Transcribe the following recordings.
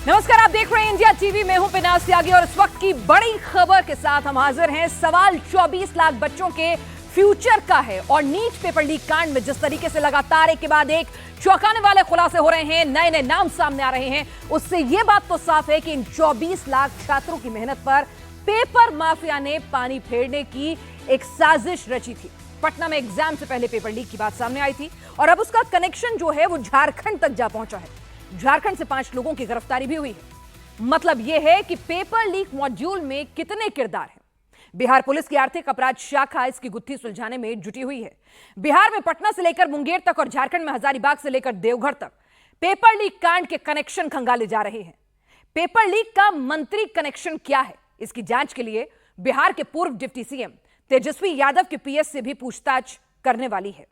नमस्कार, आप देख रहे हैं इंडिया टीवी। में हूं पिनाज त्यागी और इस वक्त की बड़ी खबर के साथ हम हाजिर हैं। सवाल 24 लाख बच्चों के फ्यूचर का है और नीट पेपर लीक कांड में जिस तरीके से लगातार एक के बाद एक चौंकाने वाले खुलासे हो रहे हैं, नए नए नाम सामने आ रहे हैं, उससे यह बात तो साफ है कि इन 24 लाख छात्रों की मेहनत पर पेपर माफिया ने पानी फेरने की एक साजिश रची थी। पटना में एग्जाम से पहले पेपर लीक की बात सामने आई थी और अब उसका कनेक्शन जो है वो झारखंड तक जा पहुंचा है। झारखंड से 5 लोगों की गिरफ्तारी भी हुई है। मतलब यह है कि पेपर लीक मॉड्यूल में कितने किरदार हैं। बिहार पुलिस की आर्थिक अपराध शाखा इसकी गुत्थी सुलझाने में जुटी हुई है। बिहार में पटना से लेकर मुंगेर तक और झारखंड में हजारीबाग से लेकर देवघर तक पेपर लीक कांड के कनेक्शन खंगाले जा रहे हैं। पेपर लीक का मंत्री कनेक्शन क्या है, इसकी जांच के लिए बिहार के पूर्व डिप्टी सीएम तेजस्वी यादव के पीएस से भी पूछताछ करने वाली है।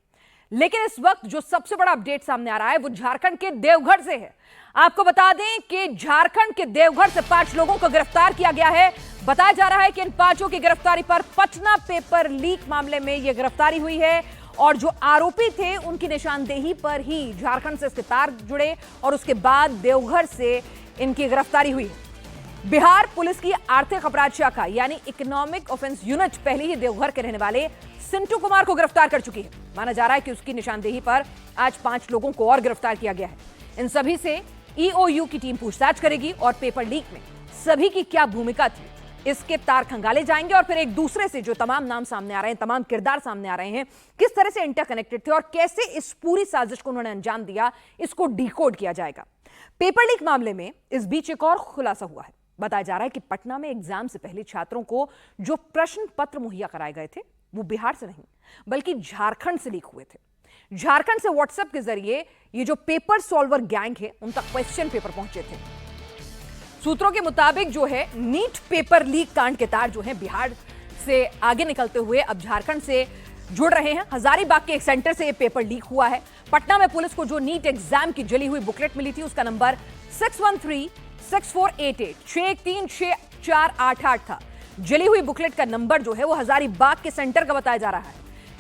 लेकिन इस वक्त जो सबसे बड़ा अपडेट सामने आ रहा है वो झारखंड के देवघर से है। आपको बता दें कि झारखंड के देवघर से 5 लोगों को गिरफ्तार किया गया है। बताया जा रहा है कि इन 5 की गिरफ्तारी पर पटना पेपर लीक मामले में यह गिरफ्तारी हुई है और जो आरोपी थे उनकी निशानदेही पर ही झारखंड से इसके तार जुड़े और उसके बाद देवघर से इनकी गिरफ्तारी हुई है। बिहार पुलिस की आर्थिक अपराध शाखा यानी इकोनॉमिक ऑफेंस यूनिट पहले ही देवघर के रहने वाले सिंटू कुमार को गिरफ्तार कर चुकी है। माना जा रहा है कि उसकी निशानदेही पर आज 5 लोगों को और गिरफ्तार किया गया है। इन सभी से ईओयू की टीम पूछताछ करेगी और पेपर लीक में सभी की क्या भूमिका थी, इसके तार खंगाले जाएंगे और फिर एक दूसरे से जो तमाम नाम सामने आ रहे हैं, तमाम किरदार सामने आ रहे हैं, किस तरह से इंटरकनेक्टेड थे और कैसे इस पूरी साजिश को उन्होंने अंजाम दिया, इसको डिकोड किया जाएगा। पेपर लीक मामले में इस बीच एक और खुलासा हुआ है। बताया जा रहा है कि पटना में एग्जाम से पहले छात्रों को जो प्रश्न पत्र मुहैया कराए गए थे वो बिहार से नहीं बल्कि झारखंड से लीक हुए थे। झारखंड से व्हाट्सएप के जरिए ये जो पेपर सॉल्वर गैंग है उन तक क्वेश्चन पेपर पहुंचे थे। सूत्रों के मुताबिक जो है नीट पेपर लीक कांड के तार जो है बिहार से आगे निकलते हुए अब झारखंड से जुड़ रहे हैं। हजारीबाग के एक सेंटर से ये पेपर लीक हुआ है। पटना में पुलिस को जो नीट एग्जाम की जली हुई बुकलेट मिली थी उसका नंबर 61364886136488 था। जली हुई बुकलेट का नंबर जो है वो हजारीबाग के सेंटर का बताया जा रहा है।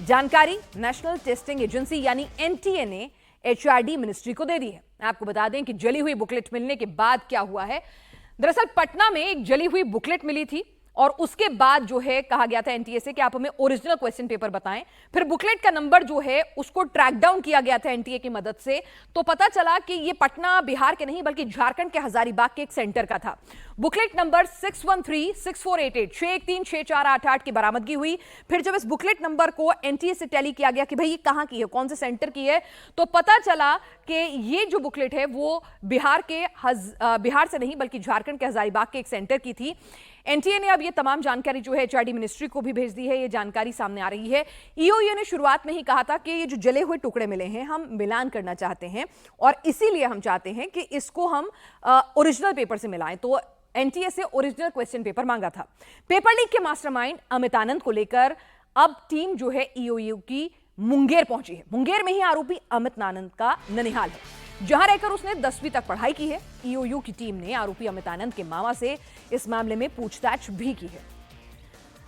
जानकारी नेशनल टेस्टिंग एजेंसी यानी एनटीए ने एचआरडी मिनिस्ट्री को दे दी है। आपको बता दें कि जली हुई बुकलेट मिलने के बाद क्या हुआ है। दरअसल पटना में एक जली हुई बुकलेट मिली थी और उसके बाद जो है कहा गया था एनटीए से कि आप हमें ओरिजिनल क्वेश्चन पेपर बताएं। फिर बुकलेट का नंबर जो है उसको ट्रैक डाउन किया गया था एनटीए की मदद से, तो पता चला कि ये पटना बिहार के नहीं बल्कि झारखंड के हजारीबाग के एक सेंटर का था। बुकलेट नंबर 61364886136488 की बरामदगी हुई। फिर जब इस बुकलेट नंबर को एनटीए से टैली किया गया कि भाई ये कहां की है, कौन से सेंटर की है, तो पता चला कि ये जो बुकलेट है वो बिहार से नहीं बल्कि झारखंड के हजारीबाग के एक सेंटर की थी। एनटीए ने अब ये तमाम जानकारी जो है एचआरडी मिनिस्ट्री को भी भेज दी है। ये जानकारी सामने आ रही है। ईओयू ने शुरुआत में ही कहा था कि ये जो जले हुए टुकड़े मिले हैं हम मिलान करना चाहते हैं और इसीलिए हम चाहते हैं कि इसको हम ओरिजिनल पेपर से मिलाएं। तो एनटीए से ओरिजिनल क्वेश्चन पेपर मांगा था। पेपर लीक के मास्टरमाइंड अमित आनंद को लेकर अब टीम जो है ईओयू की मुंगेर पहुंची है। मुंगेर में ही आरोपी अमित आनंद का ननिहाल है, जहां रहकर उसने 10वीं तक पढ़ाई की है। ईओयू की टीम ने आरोपी अमित आनंद के मामा से इस मामले में पूछताछ भी की है।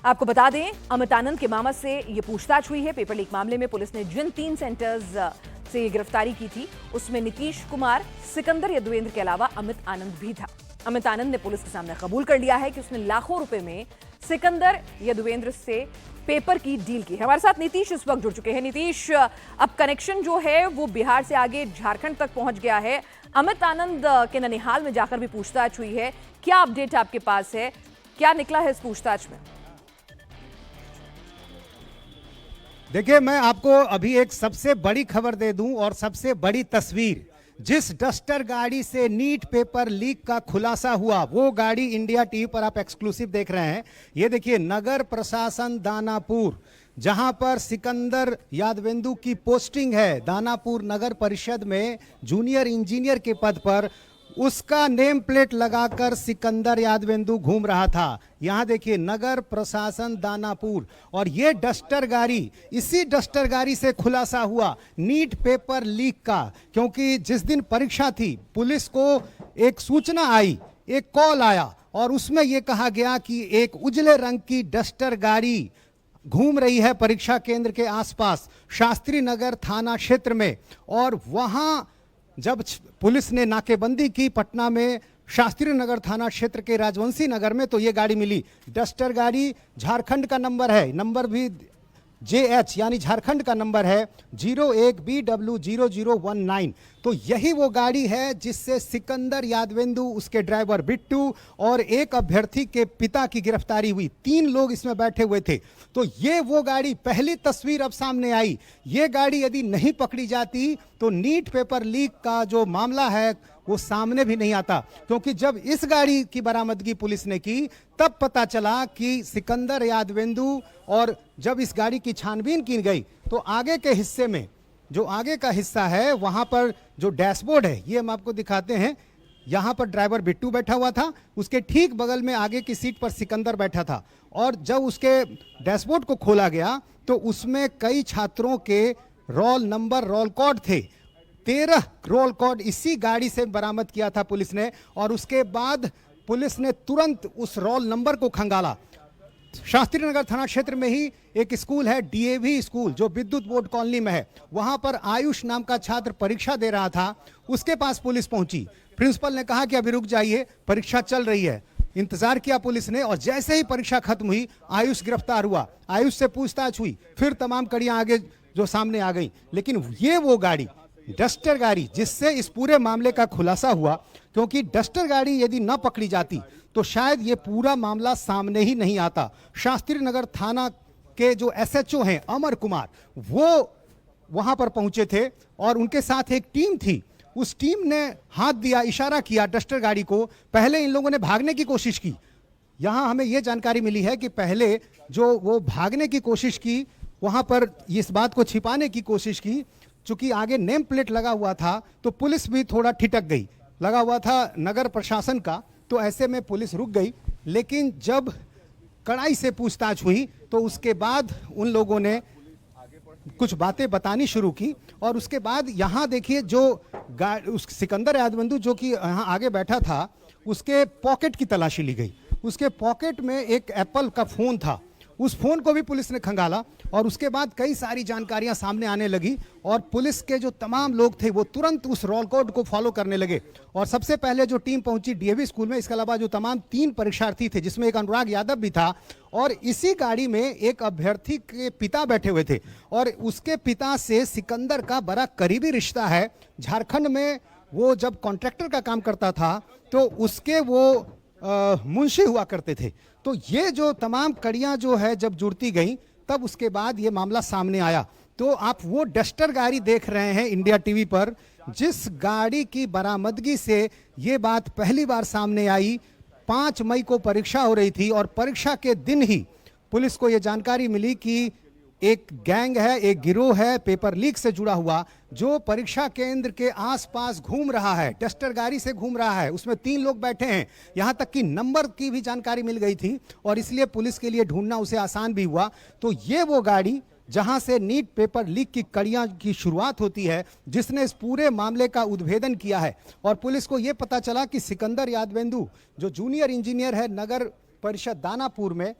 आपको बता दें अमित आनंद के मामा से यह पूछताछ हुई है। पेपर लीक मामले में पुलिस ने जिन 3 सेंटर्स से गिरफ्तारी की थी उसमें नीतीश कुमार, सिकंदर यदुवेंद्र के अलावा अमित आनंद भी था। अमित आनंद ने पुलिस के सामने कबूल कर लिया है कि उसने लाखों रुपए में सिकंदर यदुवेंद्र से पेपर की डील की है। हमारे साथ नीतीश इस वक्त जुड़ चुके हैं। नीतीश, अब कनेक्शन जो है वो बिहार से आगे झारखंड तक पहुंच गया है। अमित आनंद के ननिहाल में जाकर भी पूछताछ हुई है। क्या अपडेट आपके पास है, क्या निकला है इस पूछताछ में? देखिए, मैं आपको अभी एक सबसे बड़ी खबर दे दूं और सबसे बड़ी तस्वीर। जिस डस्टर गाड़ी से नीट पेपर लीक का खुलासा हुआ वो गाड़ी इंडिया टीवी पर आप एक्सक्लूसिव देख रहे हैं। ये देखिए नगर प्रशासन दानापुर, जहां पर सिकंदर यादवेंदु की पोस्टिंग है। दानापुर नगर परिषद में जूनियर इंजीनियर के पद पर उसका नेम प्लेट लगाकर सिकंदर यादवेंदु घूम रहा था। यहां देखिए नगर प्रशासन दानापुर और ये डस्टर गाड़ी, इसी डस्टर गाड़ी से खुलासा हुआ नीट पेपर लीक का। क्योंकि जिस दिन परीक्षा थी पुलिस को एक सूचना आई, एक कॉल आया और उसमें यह कहा गया कि एक उजले रंग की डस्टर गाड़ी घूम रही है परीक्षा केंद्र के आसपास शास्त्री नगर थाना क्षेत्र में। और वहां जब पुलिस ने नाकेबंदी की पटना में शास्त्री नगर थाना क्षेत्र के राजवंशी नगर में तो ये गाड़ी मिली। डस्टर गाड़ी झारखंड का नंबर है, नंबर भी JH यानी झारखंड का नंबर है 01BW0019। तो यही वो गाड़ी है जिससे सिकंदर यादवेंदु, उसके ड्राइवर बिट्टू और एक अभ्यर्थी के पिता की गिरफ्तारी हुई। 3 लोग इसमें बैठे हुए थे। तो ये वो गाड़ी, पहली तस्वीर अब सामने आई। ये गाड़ी यदि नहीं पकड़ी जाती तो नीट पेपर लीक का जो मामला है वो सामने भी नहीं आता, क्योंकि जब इस गाड़ी की बरामदगी पुलिस ने की तब पता चला कि सिकंदर यादवेंदु, और जब इस गाड़ी की छानबीन की गई तो आगे के हिस्से में, जो आगे का हिस्सा है वहां पर जो डैशबोर्ड है, ये हम आपको दिखाते हैं। यहां पर ड्राइवर बिट्टू बैठा हुआ था, उसके ठीक बगल में आगे की सीट पर सिकंदर बैठा था, और जब उसके डैशबोर्ड को खोला गया तो उसमें कई छात्रों के रोल नंबर, रोल कोड थे। 13 रोल कोड इसी गाड़ी से बरामद किया था पुलिस ने, और उसके बाद पुलिस ने तुरंत उस रोल नंबर को खंगाला। शास्त्री नगर थाना क्षेत्र में ही एक स्कूल है, DAV स्कूल, जो विद्युत बोर्ड कॉलोनी में है। वहां पर आयुष नाम का छात्र परीक्षा दे रहा था, उसके पास पुलिस पहुंची। प्रिंसिपल ने कहा कि अभी रुक जाइए, परीक्षा चल रही है। इंतजार किया पुलिस ने, और जैसे ही परीक्षा खत्म हुई आयुष गिरफ्तार हुआ। आयुष से पूछताछ हुई, फिर तमाम कड़ियां आगे जो सामने आ गई। लेकिन ये वो गाड़ी, डस्टर गाड़ी, जिससे इस पूरे मामले का खुलासा हुआ, क्योंकि डस्टर गाड़ी यदि न पकड़ी जाती तो शायद ये पूरा मामला सामने ही नहीं आता। शास्त्री नगर थाना के जो SHO हैं अमर कुमार, वो वहां पर पहुंचे थे और उनके साथ एक टीम थी। उस टीम ने हाथ दिया, इशारा किया डस्टर गाड़ी को। पहले इन लोगों ने भागने की कोशिश की। यहां हमें यह जानकारी मिली है कि पहले जो वो भागने की कोशिश की, वहां पर इस बात को छिपाने की कोशिश की। चूंकि आगे नेम प्लेट लगा हुआ था तो पुलिस भी थोड़ा ठिठक गई। लगा हुआ था नगर प्रशासन का, तो ऐसे में पुलिस रुक गई। लेकिन जब कड़ाई से पूछताछ हुई तो उसके बाद उन लोगों ने कुछ बातें बतानी शुरू की। और उसके बाद यहाँ देखिए, जो उस सिकंदर यादवेंदु जो कि यहाँ आगे बैठा था, उसके पॉकेट की तलाशी ली गई। उसके पॉकेट में एक एप्पल का फोन था, उस फोन को भी पुलिस ने खंगाला। और उसके बाद कई सारी जानकारियां सामने आने लगी, और पुलिस के जो तमाम लोग थे वो तुरंत उस रोल कोड को फॉलो करने लगे। और सबसे पहले जो टीम पहुंची DAV स्कूल में, इसके अलावा जो तमाम 3 परीक्षार्थी थे, जिसमें एक अनुराग यादव भी था, और इसी गाड़ी में एक अभ्यर्थी के पिता बैठे हुए थे। और उसके पिता से सिकंदर का बड़ा करीबी रिश्ता है। झारखंड में वो जब कॉन्ट्रैक्टर का काम करता था तो उसके वो मुंशी हुआ करते थे। तो ये जो तमाम कड़ियां जो है जब जुड़ती गई, तब उसके बाद ये मामला सामने आया। तो आप वो डस्टर गाड़ी देख रहे हैं इंडिया टीवी पर, जिस गाड़ी की बरामदगी से ये बात पहली बार सामने आई। 5 मई को परीक्षा हो रही थी, और परीक्षा के दिन ही पुलिस को ये जानकारी मिली कि एक गैंग है, एक गिरोह है पेपर लीक से जुड़ा हुआ, जो परीक्षा केंद्र के आसपास घूम रहा है, डस्टर गाड़ी से घूम रहा है। उसमें 3 लोग बैठे हैं। यहां तक कि नंबर की भी जानकारी मिल गई थी, और इसलिए पुलिस के लिए ढूंढना उसे आसान भी हुआ। तो ये वो गाड़ी जहां से नीट पेपर लीक की कड़ियां की शुरुआत होती है, जिसने इस पूरे मामले का उद्भेदन किया है। और पुलिस को यह पता चला कि सिकंदर यादवेंदु जो जूनियर इंजीनियर है नगर परिषद दानापुर में,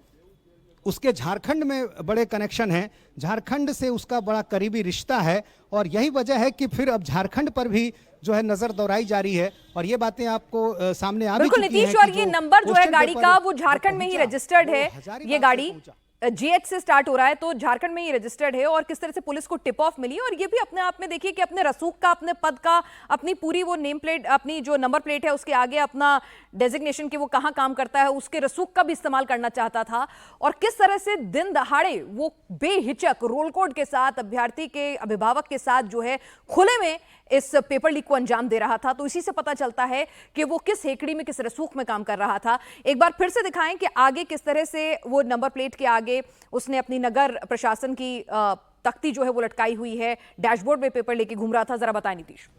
उसके झारखंड में बड़े कनेक्शन हैं, झारखंड से उसका बड़ा करीबी रिश्ता है। और यही वजह है कि फिर अब झारखंड पर भी जो है नजर दौड़ाई जा रही है। और ये बातें आपको सामने आ रही हैं। बिल्कुल नीतीश, और ये नंबर जो है गाड़ी का वो झारखंड में ही रजिस्टर्ड है। ये गाड़ी GH से स्टार्ट हो रहा है, तो झारखंड में ही रजिस्टर्ड है। और किस तरह से पुलिस को टिप ऑफ मिली, और ये भी अपने आप में देखिए कि अपने रसूख का, अपने पद का, अपनी पूरी वो नेम प्लेट, अपनी जो नंबर प्लेट है उसके आगे अपना डेजिग्नेशन की वो कहाँ काम करता है, उसके रसूख का भी इस्तेमाल करना चाहता था। और किस तरह से दिन दहाड़े वो बेहिचक रोल कोड के साथ, अभ्यर्थी के अभिभावक के साथ जो है खुले में इस पेपर लीक को अंजाम दे रहा था। तो इसी से पता चलता है कि वो किस हेकड़ी में, किस रसूख में काम कर रहा था। एक बार फिर से दिखाएं कि आगे किस तरह से वो नंबर प्लेट के आगे उसने अपनी नगर प्रशासन की तख्ती जो है वो लटकाई हुई है, डैशबोर्ड में पेपर लेके घूम रहा था। जरा बताएं नीतीश।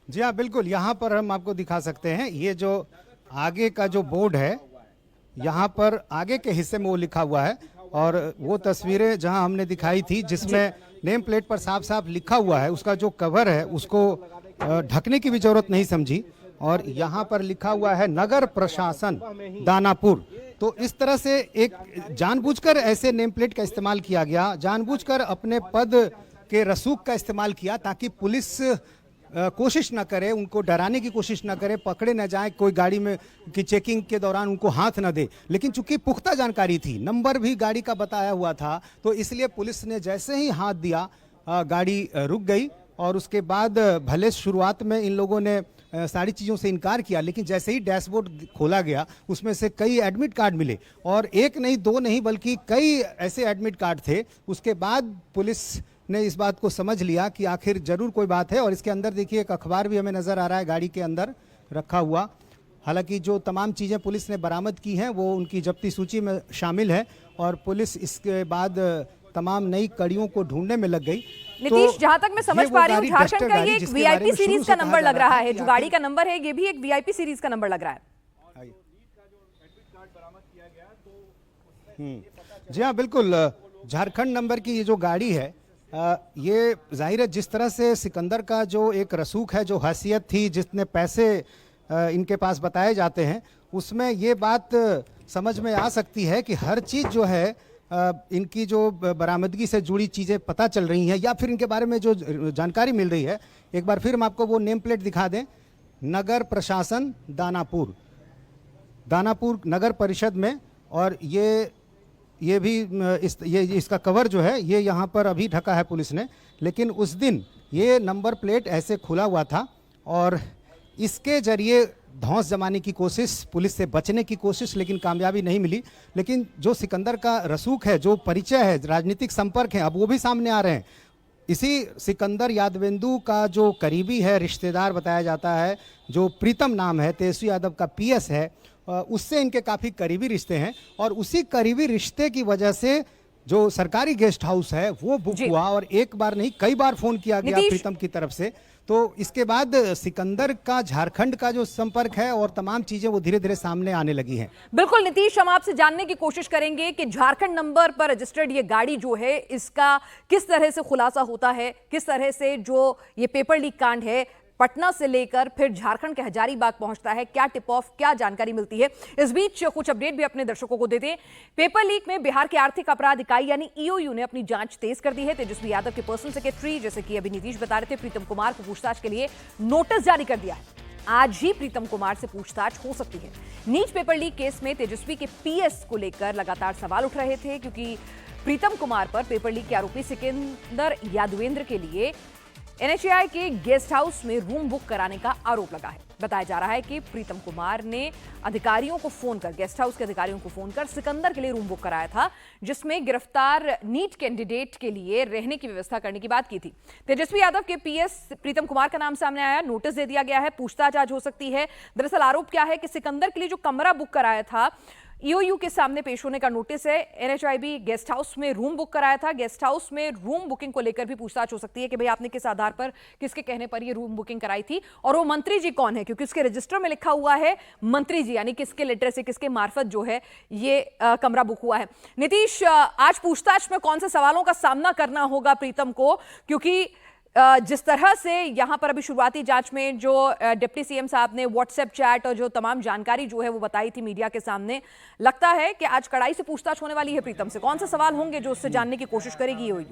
जी हाँ, बिल्कुल, यहाँ पर हम आपको दिखा सकते हैं। ये जो आगे का जो बोर्ड है, यहाँ पर आगे के हिस्से में वो लिखा हुआ है। और वो तस्वीरें जहाँ हमने दिखाई थी, जिसमें नेम प्लेट पर साफ साफ लिखा हुआ है, उसका जो कवर है उसको ढकने की भी जरूरत नहीं समझी। और यहाँ पर लिखा हुआ है नगर प्रशासन दानापुर। तो इस तरह से एक जानबूझकर ऐसे नेम प्लेट का इस्तेमाल किया गया, जानबूझकर अपने पद के रसूख का इस्तेमाल किया, ताकि पुलिस कोशिश ना करे, उनको डराने की कोशिश ना करे, पकड़े ना जाए, कोई गाड़ी में की चेकिंग के दौरान उनको हाथ ना दे। लेकिन चूंकि पुख्ता जानकारी थी, नंबर भी गाड़ी का बताया हुआ था, तो इसलिए पुलिस ने जैसे ही हाथ दिया गाड़ी रुक गई। और उसके बाद भले शुरुआत में इन लोगों ने सारी चीज़ों से इनकार किया, लेकिन जैसे ही डैशबोर्ड खोला गया उसमें से कई एडमिट कार्ड मिले, और एक नहीं दो नहीं बल्कि कई ऐसे एडमिट कार्ड थे। उसके बाद पुलिस ने इस बात को समझ लिया कि आखिर जरूर कोई बात है। और इसके अंदर देखिए एक अखबार भी हमें नज़र आ रहा है गाड़ी के अंदर रखा हुआ। हालांकि जो तमाम चीज़ें पुलिस ने बरामद की हैं वो उनकी जब्ती सूची में शामिल है, और पुलिस इसके बाद तमाम नई कड़ियों को ढूंढने में लग गई। नीतीश, जहां तक मैं समझ पा रही हूँ, झारखंड का ये एक वीआईपी सीरीज का नंबर लग रहा है। जो गाड़ी का नंबर है ये भी एक वीआईपी सीरीज का नंबर लग रहा है। जी हाँ, बिल्कुल। झारखंड नंबर की ये जो गाड़ी है, ये जाहिर है जिस तरह से सिकंदर का जो एक रसूख है, जो हैसियत थी, जितने पैसे इनके पास बताए जाते हैं, उसमें ये बात समझ में आ सकती है कि हर चीज़ जो है इनकी जो बरामदगी से जुड़ी चीज़ें पता चल रही हैं, या फिर इनके बारे में जो जानकारी मिल रही है। एक बार फिर हम आपको वो नेम प्लेट दिखा दें। नगर प्रशासन दानापुर नगर परिषद में, और ये भी इसका कवर जो है ये यहाँ पर अभी ढका है पुलिस ने। लेकिन उस दिन ये नंबर प्लेट ऐसे खुला हुआ था, और इसके जरिए धौंस जमाने की कोशिश, पुलिस से बचने की कोशिश, लेकिन कामयाबी नहीं मिली। लेकिन जो सिकंदर का रसूख है, जो परिचय है, राजनीतिक संपर्क है, अब वो भी सामने आ रहे हैं। इसी सिकंदर यादवेंदु का जो करीबी है, रिश्तेदार बताया जाता है, जो प्रीतम नाम है, तेजस्वी यादव का पीएस है, उससे इनके काफ़ी करीबी रिश्ते हैं। और उसी करीबी रिश्ते की वजह से जो सरकारी गेस्ट हाउस है वो बुक हुआ, और एक बार नहीं कई बार फोन किया गया प्रीतम की तरफ से। तो इसके बाद सिकंदर का झारखंड का जो संपर्क है और तमाम चीजें वो धीरे धीरे सामने आने लगी हैं। बिल्कुल नीतीश, हम आपसे जानने की कोशिश करेंगे कि झारखंड नंबर पर रजिस्टर्ड ये गाड़ी जो है, इसका किस तरह से खुलासा होता है, किस तरह से जो ये पेपर लीक कांड है पटना से लेकर फिर झारखंड के हजारीबाग पहुंचता है, क्या टिप ऑफ, क्या जानकारी मिलती है। इस बीच कुछ अपडेट भी अपने दर्शकों को देते हैं। पेपर लीक में बिहार के आर्थिक अपराध इकाई यानी ईओयू ने अपनी जांच तेज कर दी है। तेजस्वी यादव के पर्सनल सेक्रेटरी, जैसे कि अभी नीतीश बता रहे थे, प्रीतम कुमार को पूछताछ के लिए नोटिस जारी कर दिया है। आज ही प्रीतम कुमार से पूछताछ हो सकती है। नीट पेपर लीक केस में तेजस्वी के पीएस को लेकर लगातार सवाल उठ रहे थे, क्योंकि प्रीतम कुमार पर पेपर लीक के आरोपी सिकंदर यादवेंद्र के लिए एनएचएआई के गेस्ट हाउस में रूम बुक कराने का आरोप लगा है। बताया जा रहा है कि प्रीतम कुमार ने अधिकारियों को फोन कर, गेस्ट हाउस के अधिकारियों को फोन कर सिकंदर के लिए रूम बुक कराया था, जिसमें गिरफ्तार नीट कैंडिडेट के लिए रहने की व्यवस्था करने की बात की थी। तेजस्वी यादव के पीएस प्रीतम कुमार का नाम सामने आया, नोटिस दे दिया गया है, पूछताछ आज हो सकती है। दरअसल आरोप क्या है कि सिकंदर के लिए जो कमरा बुक कराया था, ईओयू के सामने पेश होने का नोटिस है। एनएचआईबी गेस्ट हाउस में रूम बुक कराया था, गेस्ट हाउस में रूम बुकिंग को लेकर भी पूछताछ हो सकती है कि भाई आपने किस आधार पर, किसके कहने पर ये रूम बुकिंग कराई थी, और वो मंत्री जी कौन है, क्योंकि उसके रजिस्टर में लिखा हुआ है मंत्री जी, यानी किसके लेटर से, किसके मार्फत जो है ये कमरा बुक हुआ है। नीतीश, आज पूछताछ में कौन से सवालों का सामना करना होगा प्रीतम को, क्योंकि जिस तरह से यहां पर अभी शुरुआती जांच में जो डिप्टी सीएम साहब ने व्हाट्सएप चैट और जो तमाम जानकारी जो है वो बताई थी मीडिया के सामने, लगता है कि आज कड़ाई से पूछताछ होने वाली है प्रीतम से। कौन से सवाल होंगे जो उससे जानने की कोशिश करेगी ईओयू?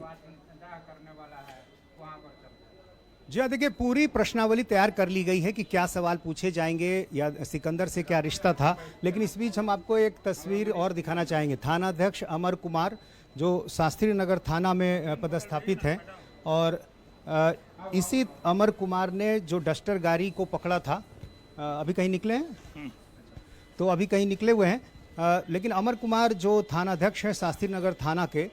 जी हाँ, देखिए पूरी प्रश्नावली तैयार कर ली गई है कि क्या सवाल पूछे जाएंगे या सिकंदर से क्या रिश्ता था। लेकिन इस बीच हम आपको एक तस्वीर और दिखाना चाहेंगे। थानाध्यक्ष अमर कुमार जो शास्त्री नगर थाना में पदस्थापित हैं, और इसी अमर कुमार ने जो डस्टर गाड़ी को पकड़ा था, अभी कहीं निकले हैं, तो अभी कहीं निकले हुए हैं, लेकिन अमर कुमार जो थानाध्यक्ष हैं शास्त्री नगर थाना के,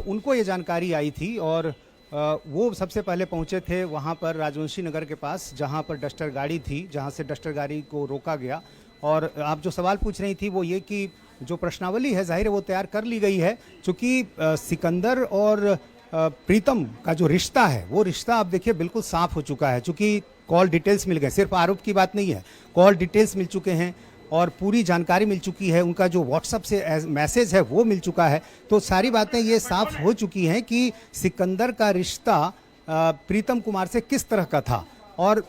उनको ये जानकारी आई थी, और वो सबसे पहले पहुंचे थे वहां पर राजवंशी नगर के पास, जहां पर डस्टर गाड़ी थी, जहां से डस्टर गाड़ी को रोका गया। और आप जो सवाल पूछ रही थी वो ये कि जो प्रश्नावली है जाहिर है वो तैयार कर ली गई है, चूँकि सिकंदर और प्रीतम का जो रिश्ता है वो रिश्ता आप देखिए बिल्कुल साफ हो चुका है, क्योंकि कॉल डिटेल्स मिल गए, सिर्फ आरोप की बात नहीं है, कॉल डिटेल्स मिल चुके हैं और पूरी जानकारी मिल चुकी है, उनका जो व्हाट्सएप से मैसेज है वो मिल चुका है। तो सारी बातें ये साफ हो चुकी हैं कि सिकंदर का रिश्ता प्रीतम कुमार से किस तरह का था, और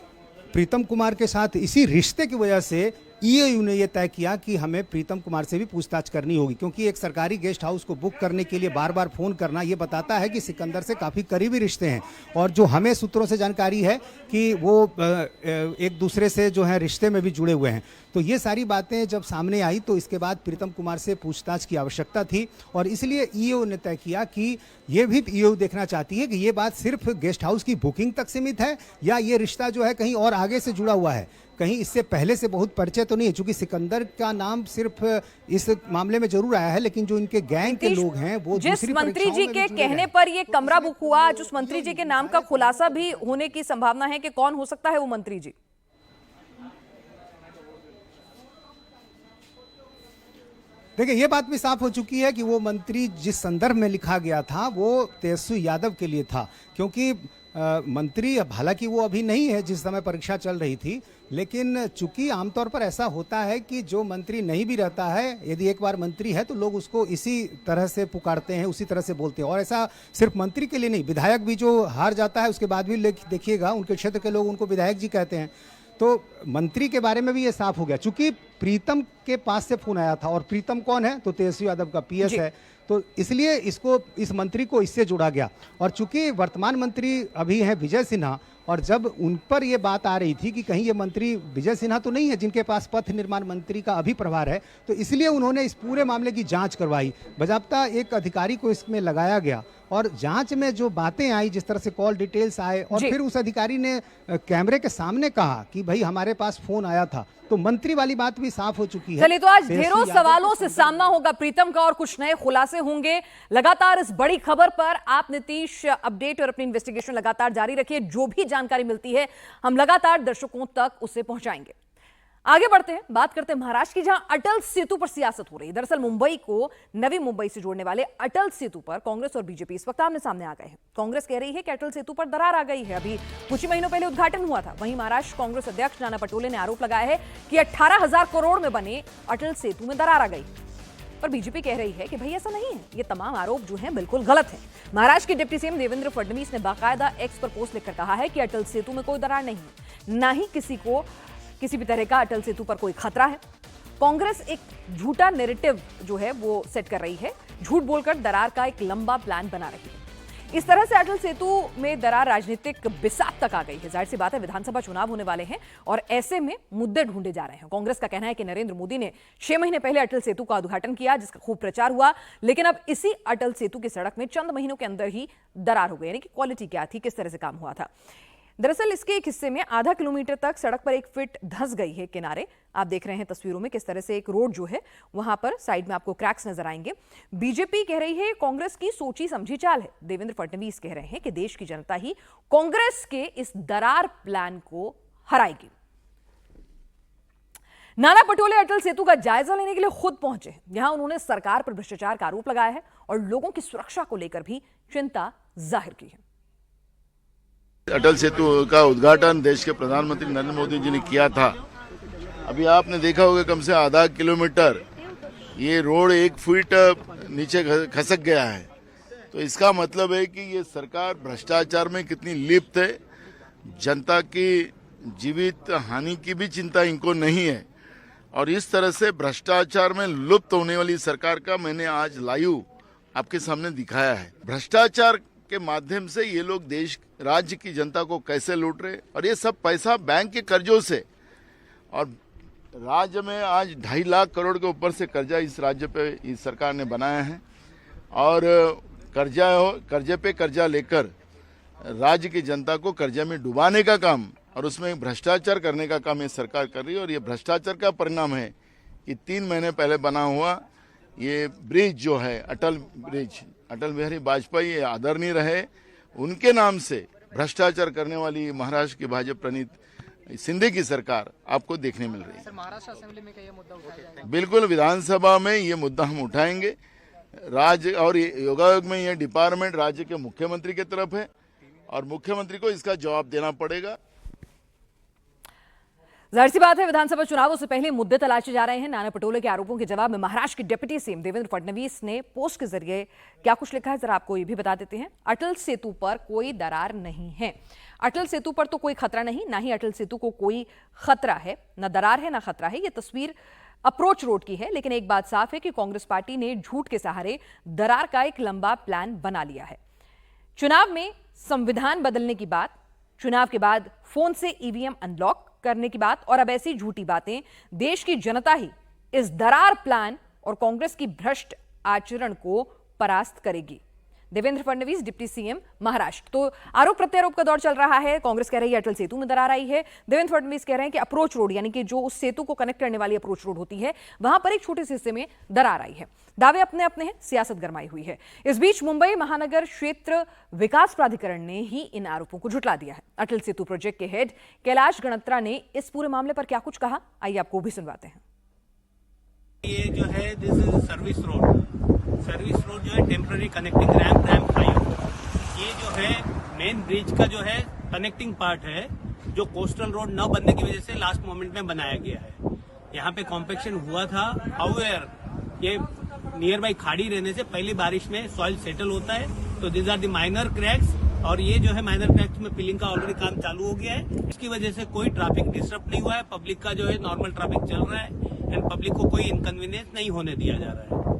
प्रीतम कुमार के साथ इसी रिश्ते की वजह से ईओयू ने यह तय किया कि हमें प्रीतम कुमार से भी पूछताछ करनी होगी, क्योंकि एक सरकारी गेस्ट हाउस को बुक करने के लिए बार बार फोन करना ये बताता है कि सिकंदर से काफ़ी करीबी रिश्ते हैं। और जो हमें सूत्रों से जानकारी है कि वो एक दूसरे से जो है रिश्ते में भी जुड़े हुए हैं। तो ये सारी बातें जब सामने आई तो इसके बाद प्रीतम कुमार से पूछताछ की आवश्यकता थी, और इसलिए ईओ ने तय किया कि ये भी ईओ देखना चाहती है कि ये बात सिर्फ गेस्ट हाउस की बुकिंग तक सीमित है या ये रिश्ता जो है कहीं और आगे से जुड़ा हुआ है, कहीं इससे पहले से बहुत परिचय तो नहीं है। चूंकि सिकंदर का नाम सिर्फ इस मामले में जरूर आया है, लेकिन जो इनके गैंग के लोग हैं वो जिस मंत्री जी के कहने पर ये कमरा बुक हुआ, आज उस मंत्री जी के नाम का खुलासा भी होने की संभावना है कि कौन हो सकता है वो मंत्री जी। देखिए, ये बात भी साफ हो चुकी है कि वो मंत्री जिस संदर्भ में लिखा गया था वो तेजस्वी यादव के लिए था, क्योंकि मंत्री हालांकि वो अभी नहीं है जिस समय परीक्षा चल रही थी, लेकिन चूंकि आमतौर पर ऐसा होता है कि जो मंत्री नहीं भी रहता है, यदि एक बार मंत्री है तो लोग उसको इसी तरह से पुकारते हैं, उसी तरह से बोलते हैं। और ऐसा सिर्फ मंत्री के लिए नहीं, विधायक भी जो हार जाता है उसके बाद भी देखिएगा उनके क्षेत्र के लोग उनको विधायक जी कहते हैं। तो मंत्री के बारे में भी ये साफ हो गया, चूंकि प्रीतम के पास से फोन आया था, और प्रीतम कौन है तो तेजस्वी यादव का पीएस है, तो इसलिए इस मंत्री को इससे जोड़ा गया। और चूंकि वर्तमान मंत्री अभी हैं विजय सिन्हा, और जब उन पर यह बात आ रही थी कि कहीं ये मंत्री विजय सिन्हा तो नहीं है जिनके पास पथ निर्माण मंत्री का अभी प्रभार है, तो इसलिए उन्होंने इस पूरे मामले की जांच करवाई। बजाबता एक अधिकारी को इसमें लगाया गया, और जांच में जो बातें आई, जिस तरह से कॉल डिटेल्स आए, और फिर उस अधिकारी ने कैमरे के सामने कहा कि भाई हमारे पास फोन आया था, तो मंत्री वाली बात भी साफ हो चुकी है। चलिए, तो आज ढेरों सवालों से सामना होगा प्रीतम का और कुछ नए खुलासे होंगे। लगातार इस बड़ी खबर पर आप नीतीश अपडेट और अपनी इन्वेस्टिगेशन लगातार जारी रखिए। जो भी जानकारी मिलती है हम लगातार दर्शकों तक उसे पहुंचाएंगे। आगे बढ़ते हैं, बात करते हैं महाराष्ट्र की, जहां अटल सेतु पर सियासत हो रही है। दरअसल मुंबई को नवी मुंबई से जोड़ने वाले अटल सेतु पर कांग्रेस और बीजेपी इस वक्त आमने सामने आ गए हैं। कांग्रेस कह रही है कि अटल सेतु पर दरार आ गई है, अभी कुछ ही महीनों पहले उद्घाटन हुआ था। वहीं महाराष्ट्र कांग्रेस अध्यक्ष नाना पटोले ने आरोप लगाया है कि 18,000 करोड़ में बने अटल सेतु में दरार आ गई। पर बीजेपी कह रही है कि भाई ऐसा नहीं है, ये तमाम आरोप जो हैं बिल्कुल गलत हैं। महाराष्ट्र के डिप्टी सीएम देवेंद्र फडणवीस ने बाकायदा एक्स पर पोस्ट लिखकर कहा है कि अटल सेतु में कोई दरार नहीं है, ना ही किसी भी तरह का अटल सेतु पर कोई खतरा है। कांग्रेस एक झूठा नैरेटिव जो है वो सेट कर रही है, झूठ बोलकर दरार का एक लंबा प्लान बना रही है। इस तरह से अटल सेतु में दरार राजनीतिक बिसात तक आ गई है। जाहिर सी बात है, विधानसभा चुनाव होने वाले हैं और ऐसे में मुद्दे ढूंढे जा रहे हैं। कांग्रेस का कहना है कि नरेंद्र मोदी ने 6 महीने पहले अटल सेतु का उद्घाटन किया, जिसका खूब प्रचार हुआ, लेकिन अब इसी अटल सेतु की सड़क में चंद महीनों के अंदर ही दरार हो गई। यानी कि क्वालिटी क्या थी, किस तरह से काम हुआ था। दरअसल इसके एक हिस्से में आधा किलोमीटर तक सड़क पर 1 फीट धंस गई है किनारे। आप देख रहे हैं तस्वीरों में किस तरह से एक रोड जो है वहां पर साइड में आपको क्रैक्स नजर आएंगे। बीजेपी कह रही है कांग्रेस की सोची समझी चाल है। देवेंद्र फडणवीस कह रहे हैं कि देश की जनता ही कांग्रेस के इस दरार प्लान को हराएगी। नाना पटोले अटल सेतु का जायजा लेने के लिए खुद पहुंचे। यहां उन्होंने सरकार पर भ्रष्टाचार का आरोप लगाया है और लोगों की सुरक्षा को लेकर भी चिंता जाहिर की है। अटल सेतु का उद्घाटन देश के प्रधानमंत्री नरेंद्र मोदी जी ने किया था। अभी आपने देखा होगा कम से आधा किलोमीटर ये रोड 1 फीट नीचे खसक गया है। तो इसका मतलब है कि ये सरकार भ्रष्टाचार में कितनी लिप्त है। जनता की जीवित हानि की भी चिंता इनको नहीं है, और इस तरह से भ्रष्टाचार में लुप्त होने वाली सरकार का मैंने आज लाइव आपके सामने दिखाया है। भ्रष्टाचार के माध्यम से ये लोग देश राज्य की जनता को कैसे लूट रहे, और ये सब पैसा बैंक के कर्जों से, और राज्य में आज 2.5 लाख करोड़ के ऊपर से कर्जा इस राज्य पे इस सरकार ने बनाया है, और कर्जे पे कर्जा लेकर राज्य की जनता को कर्जे में डुबाने का काम और उसमें भ्रष्टाचार करने का काम ये सरकार कर रही है। और ये भ्रष्टाचार का परिणाम है कि 3 महीने पहले बना हुआ ये ब्रिज जो है अटल ब्रिज, अटल बिहारी वाजपेयी आदरणीय रहे, उनके नाम से भ्रष्टाचार करने वाली महाराष्ट्र की भाजपा प्रणीत शिंदे की सरकार आपको देखने मिल रही है। सर, महाराष्ट्र असेंबली में क्या ये मुद्दा उठाया जाएगा? बिल्कुल, विधानसभा में ये मुद्दा हम उठाएंगे। राज्य और योगायोग में ये डिपार्टमेंट राज्य के मुख्यमंत्री की तरफ है और मुख्यमंत्री को इसका जवाब देना पड़ेगा। जाहिर सी बात है, विधानसभा चुनावों से पहले मुद्दे तलाशे जा रहे हैं। नाना पटोले के आरोपों के जवाब में महाराष्ट्र के डिप्टी सीएम देवेंद्र फडणवीस ने पोस्ट के जरिए क्या कुछ लिखा है, जरा आपको ये भी बता देते हैं। अटल सेतु पर कोई दरार नहीं है। अटल सेतु पर तो कोई खतरा नहीं, ना ही अटल सेतु को कोई खतरा है, न दरार है ना खतरा है। ये तस्वीर अप्रोच रोड की है, लेकिन एक बात साफ है कि कांग्रेस पार्टी ने झूठ के सहारे दरार का एक लंबा प्लान बना लिया है। चुनाव में संविधान बदलने की बात, चुनाव के बाद फोन से ईवीएम अनलॉक करने की बात, और अब ऐसी झूठी बातें, देश की जनता ही इस दरार प्लान और कांग्रेस की भ्रष्ट आचरण को परास्त करेगी। Devendra Fadnavis, deputy CM Maharashtra. तो आरोप प्रत्यारोप का दौर चल रहा है। कांग्रेस कह रही है अटल सेतु में दरार आई है, देवेंद्र फडणवीस कह रहे हैं कि अप्रोच रोड, यानी कि जो उस सेतु को कनेक्ट करने वाली अप्रोच रोड होती है, वहां पर एक छोटे से हिस्से में दरार आई है। दावे अपने अपने हैं, सियासत गरमाई हुई है। इस बीच मुंबई महानगर क्षेत्र विकास प्राधिकरण ने ही इन आरोपों को झुठला दिया है। अटल सेतु प्रोजेक्ट के हेड कैलाश गणत्रा ने इस पूरे मामले पर क्या कुछ कहा, आइए आपको भी सुनवाते हैं। ये जो है दिस इज सर्विस रोड जो है टेम्पररी कनेक्टिंग रैम्प 5। ये जो है मेन ब्रिज का जो है कनेक्टिंग पार्ट है, जो कोस्टल रोड न बनने की वजह से लास्ट मोमेंट में बनाया गया है। यहाँ पे कॉम्पैक्शन हुआ था, हाउएवर ये नियर बाई खाड़ी रहने से पहली बारिश में सॉइल सेटल होता है, तो this are the minor cracks, और ये जो है माइनर क्रैक्स में फिलिंग का ऑलरेडी काम चालू हो गया है। इसकी वजह से कोई ट्रैफिक डिस्टर्ब नहीं हुआ है, पब्लिक का जो है नॉर्मल ट्रैफिक चल रहा है एंड पब्लिक को कोई इनकन्वीनियंस नहीं होने दिया जा रहा है।